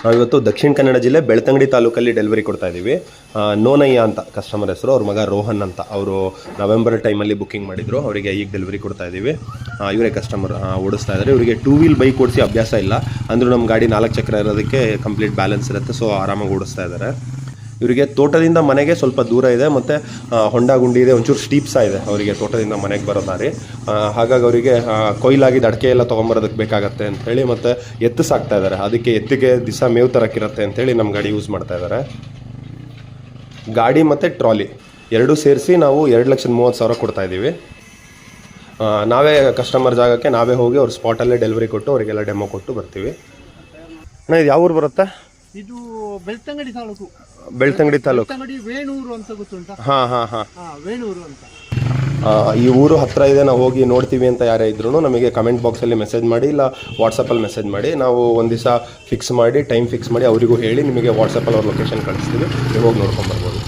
ನಾವಿವತ್ತು ದಕ್ಷಿಣ ಕನ್ನಡ ಜಿಲ್ಲೆ ಬೆಳ್ತಂಗಡಿ ತಾಲೂಕಲ್ಲಿ ಡೆಲಿವರಿ ಕೊಡ್ತಾ ಇದ್ದೀವಿ. ನೋನಯ್ಯ ಅಂತ ಕಸ್ಟಮರ್ ಹೆಸರು, ಅವ್ರ ಮಗ ರೋಹನ್ ಅಂತ. ಅವರು ನವೆಂಬರ್ ಟೈಮಲ್ಲಿ ಬುಕ್ಕಿಂಗ್ ಮಾಡಿದ್ರು, ಅವರಿಗೆ ಈಗ ಡೆಲಿವರಿ ಕೊಡ್ತಾ ಇದ್ದೀವಿ. ಇವರೇ ಕಸ್ಟಮರ್ ಓಡಿಸ್ತಾ ಇದ್ದಾರೆ. ಇವರಿಗೆ 2 ವೀಲ್ ಬೈಕ್ ಓಡಿಸಿ ಅಭ್ಯಾಸ ಇಲ್ಲ, ಅಂದರೂ ನಮ್ಮ ಗಾಡಿ 4 ಚಕ್ರ ಇರೋದಕ್ಕೆ ಕಂಪ್ಲೀಟ್ ಬ್ಯಾಲೆನ್ಸ್ ಇರುತ್ತೆ, ಸೊ ಆರಾಮಾಗಿ ಓಡಿಸ್ತಾ ಇದ್ದಾರೆ. ಇವರಿಗೆ ತೋಟದಿಂದ ಮನೆಗೆ ಸ್ವಲ್ಪ ದೂರ ಇದೆ, ಮತ್ತು ಹೊಂಡ ಗುಂಡಿ ಇದೆ, ಒಂಚೂರು ಸ್ಟೀಪ್ಸ ಇದೆ ಅವರಿಗೆ ತೋಟದಿಂದ ಮನೆಗೆ ಬರೋ ದಾರಿ. ಹಾಗಾಗಿ ಅವರಿಗೆ ಕೊಯ್ಲಾಗಿದ್ದು ಅಡಿಕೆ ಎಲ್ಲ ತೊಗೊಂಬರೋದಕ್ಕೆ ಬೇಕಾಗತ್ತೆ ಅಂಥೇಳಿ, ಮತ್ತು ಎತ್ತು ಸಾಕ್ತಾ ಇದ್ದಾರೆ. ಅದಕ್ಕೆ ಎತ್ತಿಗೆ ದಿವಸ ಮೇವು ತರಕ್ಕಿರುತ್ತೆ ಅಂಥೇಳಿ ನಮ್ಮ ಗಾಡಿ ಯೂಸ್ ಮಾಡ್ತಾ ಇದ್ದಾರೆ. ಗಾಡಿ ಮತ್ತು ಟ್ರಾಲಿ ಎರಡೂ ಸೇರಿಸಿ ನಾವು 2,30,000 ಕೊಡ್ತಾ ಇದ್ದೀವಿ. ನಾವೇ ಕಸ್ಟಮರ್ ಜಾಗಕ್ಕೆ ನಾವೇ ಹೋಗಿ ಅವ್ರ ಸ್ಪಾಟಲ್ಲೇ ಡೆಲಿವರಿ ಕೊಟ್ಟು ಅವರಿಗೆಲ್ಲ ಡೆಮೋ ಕೊಟ್ಟು ಬರ್ತೀವಿ. ಅಣ್ಣ, ಇದು ಯಾವ ಊರು ಬರುತ್ತೆ? ಇದು ಬೆಳ್ತಂಗಡಿ ತಾಲೂಕು. ಬೆಳ್ತಂಗಡಿ ತಾಲೂಕು, ವೇಣೂರು ಅಂತ ಗೊತ್ತುಂಟಾ? ವೇಣೂರು ಅಂತ. ಈ ಊರು ಹತ್ತಿರ ಇದೆ, ನಾವು ಹೋಗಿ ನೋಡ್ತೀವಿ ಅಂತ ಯಾರೇ ಇದ್ರೂ ನಮಗೆ ಕಮೆಂಟ್ ಬಾಕ್ಸಲ್ಲಿ ಮೆಸೇಜ್ ಮಾಡಿ, ಇಲ್ಲ ವಾಟ್ಸಪ್ಪಲ್ಲಿ ಮೆಸೇಜ್ ಮಾಡಿ. ನಾವು ಒಂದು ದಿವಸ ಫಿಕ್ಸ್ ಮಾಡಿ, ಟೈಮ್ ಫಿಕ್ಸ್ ಮಾಡಿ ಅವರಿಗೂ ಹೇಳಿ ನಿಮಗೆ ವಾಟ್ಸಪ್ಪಲ್ಲಿ ಅವ್ರ ಲೊಕೇಶನ್ ಕಳಿಸ್ತೀವಿ, ನೀವು ಹೋಗಿ ನೋಡ್ಕೊಂಬರ್ಬೋದು.